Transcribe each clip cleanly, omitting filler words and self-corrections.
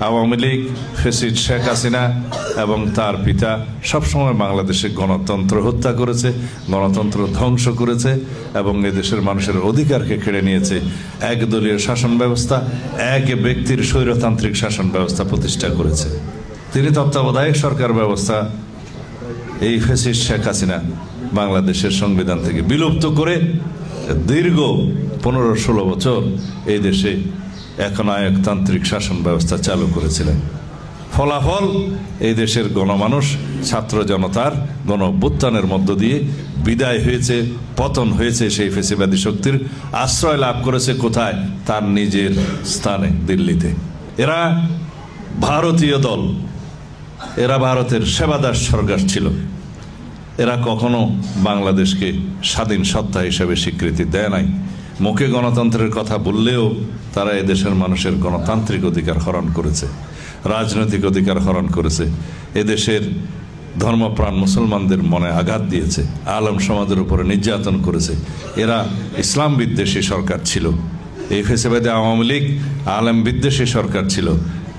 Awami League, fascist Sheikh Hasina এবং তার পিতা সবসময় বাংলাদেশে গণতন্ত্র হত্যা করেছে, গণতন্ত্র ধ্বংস করেছে এবং এদেশের মানুষের অধিকারকে কেড়ে নিয়েছে। একদলীয় শাসন ব্যবস্থা, এক ব্যক্তির স্বৈরতান্ত্রিক শাসন ব্যবস্থা প্রতিষ্ঠা করেছে। তিনি তত্ত্বাবধায়ক সরকার ব্যবস্থা, এই ফ্যাসিস্ট শেখ হাসিনা বাংলাদেশের সংবিধান থেকে বিলুপ্ত করে দীর্ঘ 15-16 বছর এই দেশে একনায়কতান্ত্রিক শাসন ব্যবস্থা চালু করেছিলেন। ফলাফল, এই দেশের গণমানুষ ছাত্র জনতার গণ অভ্যুত্থানের মধ্য দিয়ে বিদায় হয়েছে, পতন হয়েছে। সেই ফেসিবাদী শক্তির আশ্রয় লাভ করেছে কোথায়? তার নিজের স্থানে, দিল্লিতে। এরা ভারতীয় দল, এরা ভারতের সেবাদাস সরকার ছিল। এরা কখনো বাংলাদেশকে স্বাধীন সত্তা হিসেবে স্বীকৃতি দেয় নাই। মুখে গণতন্ত্রের কথা বললেও তারা এদেশের মানুষের গণতান্ত্রিক অধিকার হরণ করেছে, রাজনৈতিক অধিকার হরণ করেছে, এদেশের ধর্মপ্রাণ মুসলমানদের মনে আঘাত দিয়েছে, আলেম সমাজের উপরে নির্যাতন করেছে। এরা ইসলাম বিদ্বেষী সরকার ছিল। এই ফেসিবাদী আওয়ামী লীগ আলেম বিদ্বেষী সরকার ছিল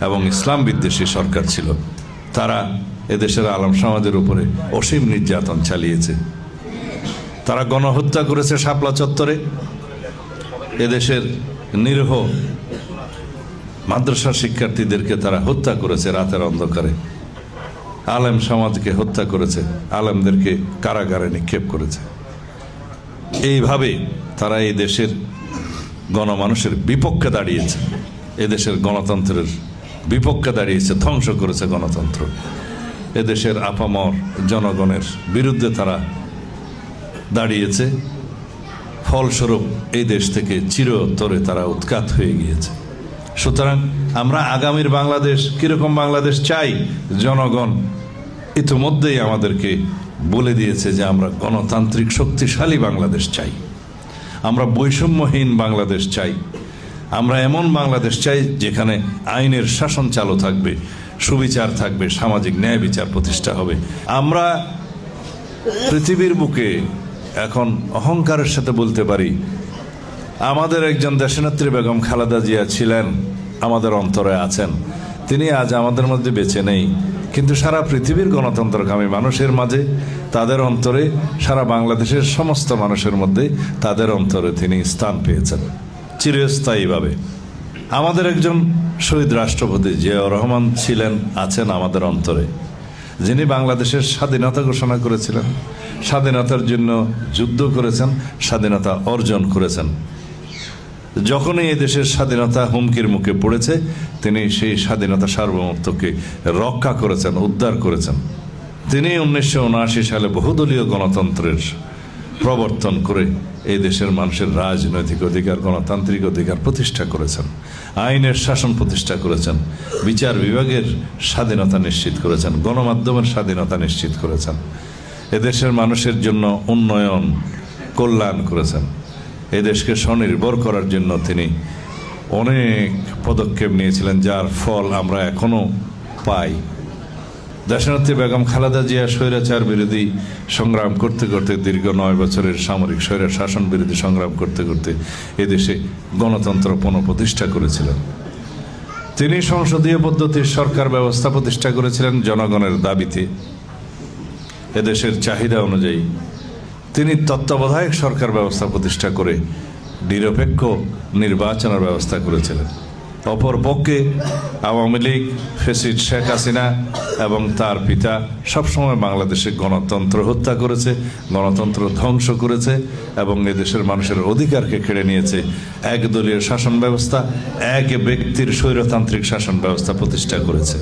এবং ইসলাম বিদ্বেষী সরকার ছিল। তারা এদেশের আলেম সমাজের উপরে অসীম নির্যাতন চালিয়েছে। তারা গণহত্যা করেছে শাপলা চত্বরে। এদেশের নিরীহ মাদ্রাসা শিক্ষার্থীদেরকে তারা হত্যা করেছে রাতের অন্ধকারে। আলেম সমাজকে হত্যা করেছে, আলেমদেরকে কারাগারে নিক্ষেপ করেছে। এইভাবে তারা এই দেশের গণমানুষের বিপক্ষে দাঁড়িয়েছে, এদেশের গণতন্ত্রের বিপক্ষে দাঁড়িয়েছে, ধ্বংস করেছে গণতন্ত্র। এদেশের আপামর জনগণের বিরুদ্ধে তারা দাঁড়িয়েছে। ফলস্বরূপ এই দেশ থেকে চিরতরে তারা উৎখাত হয়ে গিয়েছে। সুতরাং আমরা আগামীর বাংলাদেশ কিরকম বাংলাদেশ চাই, জনগণ ইতিমধ্যেই আমাদেরকে বলে দিয়েছে যে আমরা গণতান্ত্রিক শক্তিশালী বাংলাদেশ চাই, আমরা বৈষম্যহীন বাংলাদেশ চাই, আমরা এমন বাংলাদেশ চাই যেখানে আইনের শাসন চালু থাকবে, সুবিচার থাকবে, সামাজিক ন্যায় বিচার প্রতিষ্ঠা হবে। আমরা পৃথিবীর বুকে এখন অহংকারের সাথে বলতে পারি, আমাদের একজন দেশনেত্রী বেগম খালেদা জিয়া ছিলেন, আমাদের অন্তরে আছেন। তিনি আজ আমাদের মধ্যে বেঁচে নেই, কিন্তু সারা পৃথিবীর গণতন্ত্রকামী মানুষের মাঝে, তাদের অন্তরে, সারা বাংলাদেশের সমস্ত মানুষের মধ্যে তাদের অন্তরে তিনি স্থান পেয়েছেন চিরস্থায়ীভাবে। আমাদের একজন শহীদ রাষ্ট্রপতি জিয়াউর রহমান ছিলেন, আছেন আমাদের অন্তরে, যিনি বাংলাদেশের স্বাধীনতা ঘোষণা করেছিলেন, স্বাধীনতার জন্য যুদ্ধ করেছেন, স্বাধীনতা অর্জন করেছেন। যখনই এই দেশের স্বাধীনতা হুমকির মুখে পড়েছে, তিনি সেই স্বাধীনতা সার্বভৌমত্বকে রক্ষা করেছেন, উদ্ধার করেছেন। তিনি 1979 সালে বহুদলীয় গণতন্ত্রের প্রবর্তন করে এই দেশের মানুষের রাজনৈতিক অধিকার, গণতান্ত্রিক অধিকার প্রতিষ্ঠা করেছেন, আইনের শাসন প্রতিষ্ঠা করেছেন, বিচার বিভাগের স্বাধীনতা নিশ্চিত করেছেন, গণমাধ্যমের স্বাধীনতা নিশ্চিত করেছেন, এদেশের মানুষের জন্য উন্নয়ন, কল্যাণ করেছেন। এদেশকে স্বনির্ভর করার জন্য তিনি অনেক পদক্ষেপ নিয়েছিলেন, যার ফল আমরা এখনো পাই। দেশনেত্রী বেগম খালেদা জিয়া স্বৈরাচার বিরোধী সংগ্রাম করতে করতে, দীর্ঘ 9 বছরের সামরিক স্বৈর শাসন বিরোধী সংগ্রাম করতে করতে এদেশে গণতন্ত্র পুনঃপ্রতিষ্ঠা করেছিলেন। তিনি সংসদীয় পদ্ধতির সরকার ব্যবস্থা প্রতিষ্ঠা করেছিলেন জনগণের দাবিতে, এদেশের চাহিদা অনুযায়ী। তিনি তত্ত্বাবধায়ক সরকার ব্যবস্থা প্রতিষ্ঠা করে নিরপেক্ষ নির্বাচনের ব্যবস্থা করেছিলেন। অপরপক্ষে আওয়ামী লীগ, ফ্যাসিস্ট শেখ হাসিনা এবং তার পিতা সবসময় বাংলাদেশে গণতন্ত্র হত্যা করেছে, গণতন্ত্র ধ্বংস করেছে এবং এদেশের মানুষের অধিকারকে কেড়ে নিয়েছে। একদলীয় শাসন ব্যবস্থা, এক ব্যক্তির স্বৈরতান্ত্রিক শাসন ব্যবস্থা প্রতিষ্ঠা করেছে।